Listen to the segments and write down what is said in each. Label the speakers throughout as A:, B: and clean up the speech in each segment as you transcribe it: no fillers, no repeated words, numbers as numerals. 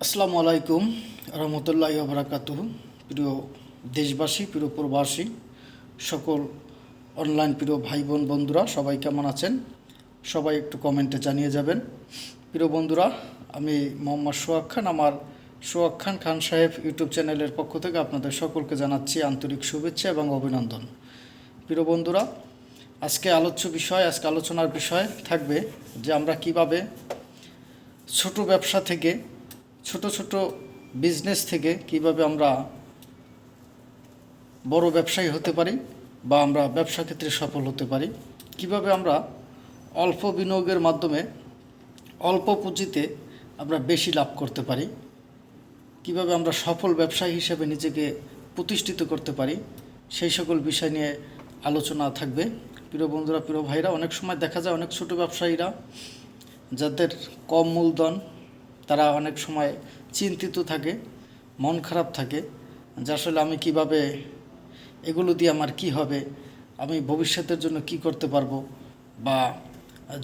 A: আসসালামু আলাইকুম রহমতুল্লাহি ওয়া বারাকাতুহু। প্রিয় দেশবাসী, প্রিয় প্রবাসী, সকল অনলাইন প্রিয় ভাই বোন বন্ধুরা সবাই কেমন আছেন? সবাই একটু কমেন্টে জানিয়ে যাবেন। প্রিয় বন্ধুরা, আমি মোহাম্মদ সোহাগ খান, আমার সোহাগ খান খান সাহেব ইউটিউব চ্যানেলের পক্ষ থেকে আপনাদের সকলকে জানাচ্ছি আন্তরিক শুভেচ্ছা এবং অভিনন্দন। প্রিয় বন্ধুরা, আজকে আলোচনার বিষয় থাকবে যে আমরা কিভাবে ছোট ব্যবসা থেকে, ছোট ছোট বিজনেস থেকে কিভাবে আমরা বড় ব্যবসায়ী হতে পারি বা আমরা ব্যবসা ক্ষেত্রে সফল হতে পারি, কিভাবে আমরা অল্প বিনিয়োগের মাধ্যমে অল্প পুঁজিতে আমরা বেশি লাভ করতে পারি, কিভাবে আমরা সফল ব্যবসায়ী হিসেবে নিজেকে প্রতিষ্ঠিত করতে পারি, সেই সকল বিষয় নিয়ে আলোচনা থাকবে। প্রিয় বন্ধুরা, প্রিয় ভাইরা, অনেক সময় দেখা যায় অনেক ছোট ব্যবসায়ীরা যাদের কম মূলধন, তারা অনেক সময় চিন্তিত থাকে, মন খারাপ থাকে যে আসলে আমি কিভাবে, এগুলো দিয়ে আমার কি হবে, আমি ভবিষ্যতের জন্য কি করতে পারবো, বা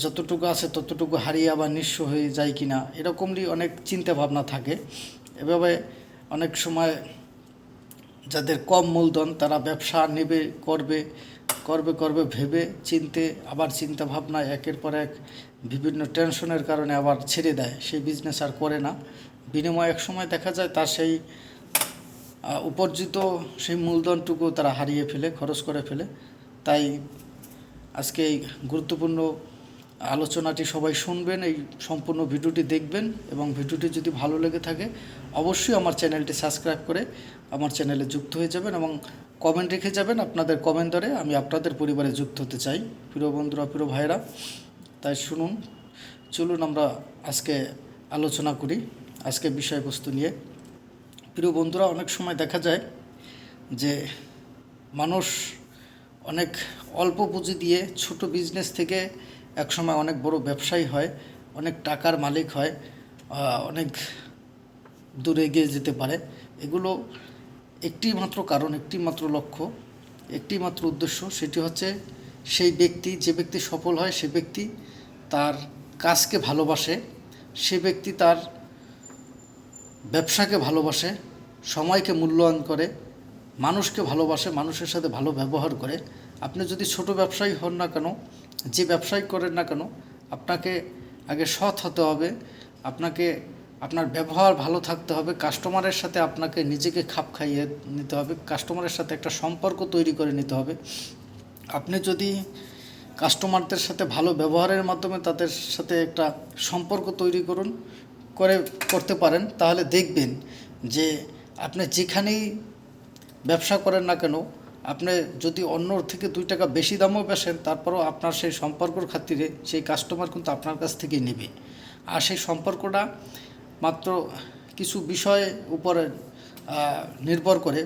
A: যতটুকু আছে ততটুকু হারিয়ে আবার নিঃস্ব হয়ে যায় কিনা, এরকমই অনেক চিন্তা ভাবনা থাকে। এভাবে অনেক সময় যাদের কম মূলধন, তারা ব্যবসা নেবে, করবে করবে করবে ভেবে চিনতে, আবার চিন্তা ভাবনা একের পর এক বিভিন্ন টেনশনের কারণে আবার ছেড়ে দেয়, সেই বিজনেস আর করে না। বিনিময়ে এক সময় দেখা যায় তার সেই উপার্জিত সেই মূলধনটুকু তারা হারিয়ে ফেলে, খরচ করে ফেলে। তাই আজকে এই গুরুত্বপূর্ণ আলোচনাটি সবাই শুনবেন, এই সম্পূর্ণ ভিডিওটি দেখবেন, এবং ভিডিওটি যদি ভালো লেগে থাকে অবশ্যই আমার চ্যানেলটি সাবস্ক্রাইব করে আমার চ্যানেলে যুক্ত হয়ে যাবেন এবং কমেন্ট রেখে যাবেন। আপনাদের কমেন্ট দ্বারা আমি আপনাদের পরিবারে যুক্ত হতে চাই। প্রিয় বন্ধুরা, প্রিয় ভাইরা, তাই চলুন আমরা আজকে আলোচনা করি আজকে বিষয়বস্তু নিয়ে। প্রিয় বন্ধুরা, অনেক সময় দেখা যায় যে মানুষ অনেক অল্প পুঁজি দিয়ে ছোট বিজনেস থেকে একসময় অনেক বড় ব্যবসায়ী হয়, অনেক টাকার মালিক হয়, অনেক দূরে এগিয়ে যেতে পারে। এগুলো একটি মাত্র কারণ, একটি মাত্র লক্ষ্য, একটি মাত্র উদ্দেশ্য, সেটি হচ্ছে যে ব্যক্তি সফল হয় সে ব্যক্তি তার কাজকে ভালোবাসে, সে ব্যক্তি তার ব্যবসাকে ভালোবাসে, সময়কে মূল্যায়ন করে, মানুষকে ভালোবাসে, মানুষের সাথে ভালো ব্যবহার করে। আপনি যদি ছোট ব্যবসায়ী হন না কেন, যে ব্যবসায়ী করেন না কেন, আপনাকে আগে সৎ হতে হবে, আপনাকে আপনার ব্যবহার ভালো থাকতে হবে, কাস্টমারের সাথে আপনাকে নিজেকে খাপ খাইয়ে নিতে হবে, কাস্টমারের সাথে একটা সম্পর্ক তৈরি করে নিতে হবে। আপনি যদি কাস্টমারদের সাথে ভালো ব্যবহারের মাধ্যমে তাদের সাথে একটা সম্পর্ক তৈরি করতে পারেন, তাহলে দেখবেন যে আপনি যেখানেই ব্যবসা করেন না কেন, আপনি যদি অন্যর থেকে 2 টাকা বেশি দামও বেচেন, তারপরেও আপনার সেই সম্পর্কর খাতিরে সেই কাস্টমার কিন্তু আপনার কাছ থেকেই নেবে। আর সেই সম্পর্কটা মাত্র কিছু বিষয় উপরে নির্ভর করে।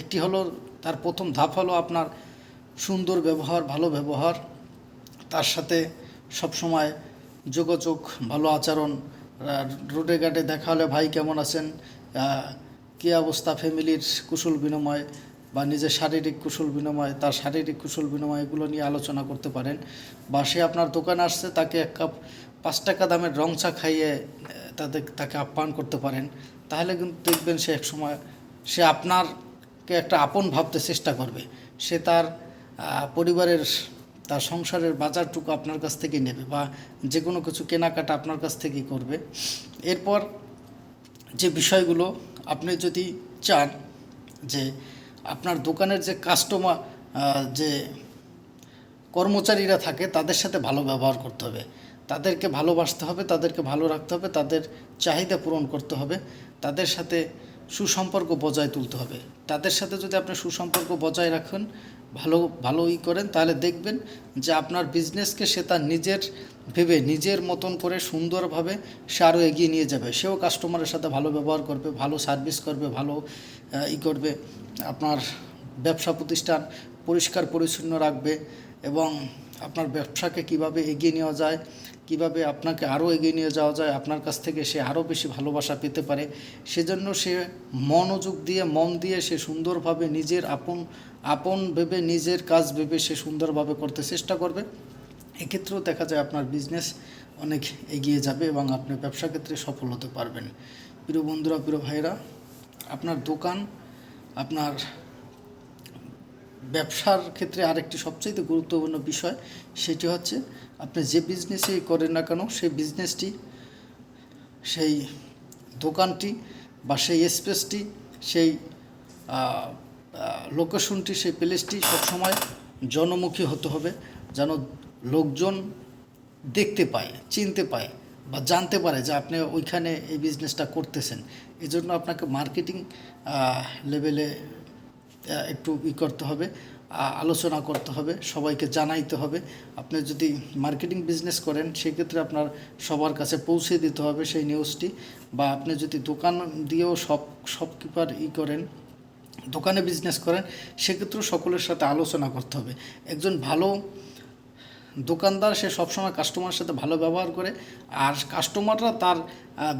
A: একটি হলো, তার প্রথম ধাপ হলো আপনার সুন্দর ব্যবহার, ভালো ব্যবহার, তার সাথে সবসময় যোগাযোগ, ভালো আচরণ। রোডে ঘাটে দেখা হলে ভাই কেমন আছেন, কী অবস্থা, ফ্যামিলির কুশল বিনিময় বা নিজের শারীরিক কুশল বিনিময়, তার শারীরিক কুশল বিনিময়, এগুলো নিয়ে আলোচনা করতে পারেন। বা সে আপনার দোকানে আসছে, তাকে 1 কাপ 5 টাকা দামের রং চা খাইয়ে তাকে আপ্যায়ন করতে পারেন। তাহলে কিন্তু দেখবেন সে একসময় সে আপনারকে একটা আপন ভাবতে চেষ্টা করবে। সে তার পরিবারের, তার সংসারের বাজারটুকু আপনার কাছ থেকে নেবে, বা যে কোনো কিছু কেনাকাটা আপনার কাছ থেকেই করবে। এরপর যে বিষয়গুলো, আপনি যদি চান যে আপনার দোকানের যে কাস্টমার, যে কর্মচারীরা থাকে, তাদের সাথে ভালো ব্যবহার করতে হবে, তাদেরকে ভালোবাসতে হবে, তাদেরকে ভালো রাখতে হবে, তাদের চাহিদা পূরণ করতে হবে, তাদের সাথে সুসম্পর্ক বজায় তুলতে হবে। তাদের সাথে যদি আপনি সুসম্পর্ক বজায় রাখেন, ভালোই করেন, তাহলে দেখবেন যে আপনার বিজনেসকে সে তার নিজের ভেবে, নিজের মতন করে সুন্দরভাবে সে আরও এগিয়ে নিয়ে যাবে। সেও কাস্টমারের সাথে ভালো ব্যবহার করবে, ভালো সার্ভিস করবে, ভালো করবে। আপনার ব্যবসা প্রতিষ্ঠান পরিষ্কার পরিচ্ছন্ন রাখবে, এবং আপনার ব্যবসাকে কিভাবে এগিয়ে নেওয়া যায়, কিভাবে আপনাকে আরও এগিয়ে নিয়ে যাওয়া যায়, আপনার কাছ থেকে সে আরও বেশি ভালোবাসা পেতে পারে, সেজন্য সে মন দিয়ে সে সুন্দরভাবে নিজের আপন ভেবে, নিজের কাজ ভেবে সে সুন্দরভাবে করতে চেষ্টা করবে। এক্ষেত্রেও দেখা যায় আপনার বিজনেস অনেক এগিয়ে যাবে এবং আপনি ব্যবসা ক্ষেত্রে সফল হতে পারবেন। প্রিয় বন্ধুরা, প্রিয় ভাইরা, আপনার দোকান, আপনার ব্যবসার ক্ষেত্রে আরেকটি সবচাইতে গুরুত্বপূর্ণ বিষয়, সেটি হচ্ছে আপনি যে বিজনেসই করেন না কেন সেই বিজনেসটি, সেই দোকানটি বা সেই স্পেসটি, সেই লোকেশনটি, সেই প্লেসটি সবসময় জনমুখী হতে হবে, যেন লোকজন দেখতে পায়, চিনতে পায় বা জানতে পারে যে আপনি ওইখানে এই বিজনেসটা করতেছেন। এই জন্য আপনাকে মার্কেটিং লেভেলে একটু করতে হবে, আলোচনা করতে হবে, সবাইকে জানাইতে হবে। আপনি যদি মার্কেটিং বিজনেস করেন সেক্ষেত্রে আপনার সবার কাছে পৌঁছে দিতে হবে সেই নিউজটি। বা আপনি যদি দোকান দিয়েও শপকিপার করেন, দোকানে বিজনেস করেন, সেক্ষেত্রেও সকলের সাথে আলোচনা করতে হবে। একজন ভালো দোকানদার সে সবসময় কাস্টমারের সাথে ভালো ব্যবহার করে, আর কাস্টমাররা তার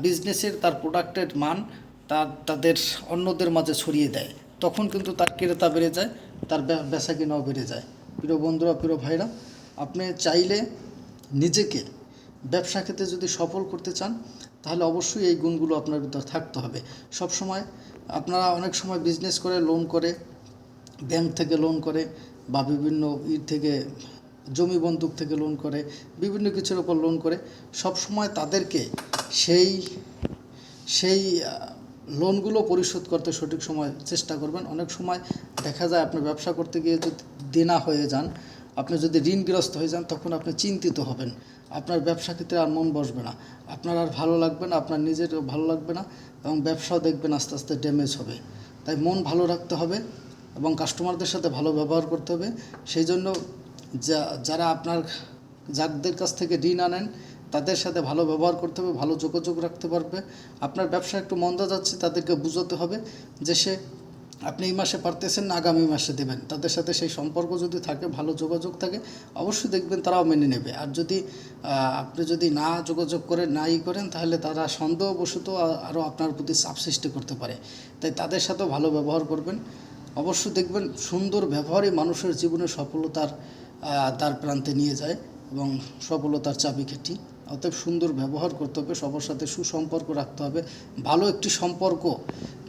A: বিজনেসের, তার প্রোডাক্টের মান তাদের অন্যদের মাঝে ছড়িয়ে দেয়। তখন কিন্তু তার ক্রেতা বেড়ে যায়, তার বেচা কিনাও বেড়ে যায়। প্রিয় বন্ধুরা, প্রিয় ভাইরা, আপনি চাইলে নিজেকে ব্যবসা ক্ষেত্রে যদি সফল করতে চান, তাহলে অবশ্যই এই গুণগুলো আপনার ভিতর থাকতে হবে। সবসময় আপনারা অনেক সময় বিজনেস করে, লোন করে, ব্যাংক থেকে লোন করে, বা বিভিন্ন থেকে জমি বন্দুক থেকে লোন করে, বিভিন্ন কিছুর ওপর লোন করে, সব সময় তাদেরকে সেই সেই লোনগুলো পরিশোধ করতে সঠিক সময় চেষ্টা করবেন। অনেক সময় দেখা যায় আপনি ব্যবসা করতে গিয়ে যদি দেনা হয়ে যান, আপনি যদি ঋণগ্রস্ত হয়ে যান, তখন আপনি চিন্তিত হবেন, আপনার ব্যবসা ক্ষেত্রে আর মন বসবে না, আপনার আর ভালো লাগবে না, আপনার নিজেরও ভালো লাগবে না, এবং ব্যবসাও দেখবেন আস্তে আস্তে ড্যামেজ হবে। তাই মন ভালো রাখতে হবে এবং কাস্টমারদের সাথে ভালো ব্যবহার করতে হবে। সেই জন্য যারা যাদের কাছ থেকে ঋণ আনেন, তাদের সাথে ভালো ব্যবহার করতে হবে, ভালো যোগাযোগ রাখতে পারবে। আপনার ব্যবসা একটু মন্দা যাচ্ছে, তাদেরকে বোঝাতে হবে যে আপনি এই মাসে পারতেছেন না, আগামী মাসে দেবেন। তাদের সাথে সেই সম্পর্ক যদি থাকে, ভালো যোগাযোগ থাকে, অবশ্যই দেখবেন তারাও মেনে নেবে। আর আপনি যদি না যোগাযোগ করেন, করেন, তাহলে তারা সন্দেহবশত আরও আপনার প্রতি চাপ সৃষ্টি করতে পারে। তাই তাদের সাথেও ভালো ব্যবহার করবেন। অবশ্যই দেখবেন সুন্দর ব্যবহারই মানুষের জীবনে সফলতার দ্বার প্রান্তে নিয়ে যায় এবং সফলতার চাবিকাঠি। অতএব সুন্দর ব্যবহার করতে হবে, সবার সাথে সুসম্পর্ক রাখতে হবে। ভালো একটি সম্পর্ক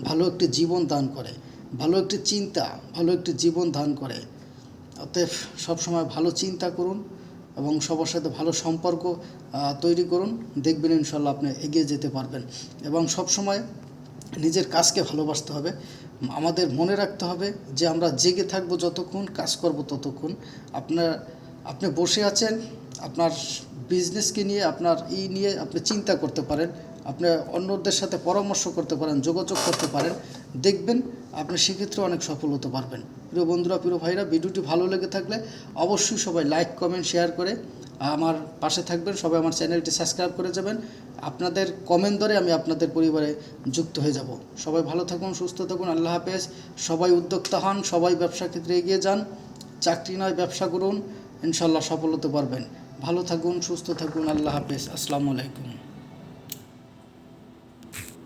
A: ভালো একটি জীবন দান করে, ভালো একটি চিন্তা ভালো একটি জীবন দান করে। অতএব সবসময় ভালো চিন্তা করুন এবং সবার সাথে ভালো সম্পর্ক তৈরি করুন, দেখবেন ইনশাল্লাহ আপনি এগিয়ে যেতে পারবেন। এবং সবসময় নিজের কাজকে ভালোবাসতে হবে। আমাদের মনে রাখতে হবে যে আমরা জেগে থাকবো যতক্ষণ, কাজ করব ততক্ষণ। আপনি বসে আছেন, আপনার বিজনেসকে নিয়ে, আপনার নিয়ে আপনি চিন্তা করতে পারেন, আপনি অন্যদের সাথে পরামর্শ করতে পারেন, যোগাযোগ করতে পারেন, দেখবেন আপনি সেক্ষেত্রে অনেক সফল হতে পারবেন। প্রিয় বন্ধুরা, প্রিয় ভাইরা, ভিডিওটি ভালো লেগে থাকলে অবশ্যই সবাই লাইক, কমেন্ট, শেয়ার করে আমার পাশে থাকবেন। সবাই আমার চ্যানেলটি সাবস্ক্রাইব করে যাবেন। আপনাদের কমেন্ট ধরে আমি আপনাদের পরিবারে যুক্ত হয়ে যাব। সবাই ভালো থাকুন, সুস্থ থাকুন, আল্লাহ হাফেজ। সবাই উদ্যোক্তা হন, সবাই ব্যবসা ক্ষেত্রে এগিয়ে যান, চাকরি নয় ব্যবসা করুন, ইনশাল্লাহ সফল হতে পারবেন। ভালো থাকুন, সুস্থ থাকুন, আল্লাহ হাফেজ, আসসালামু আলাইকুম।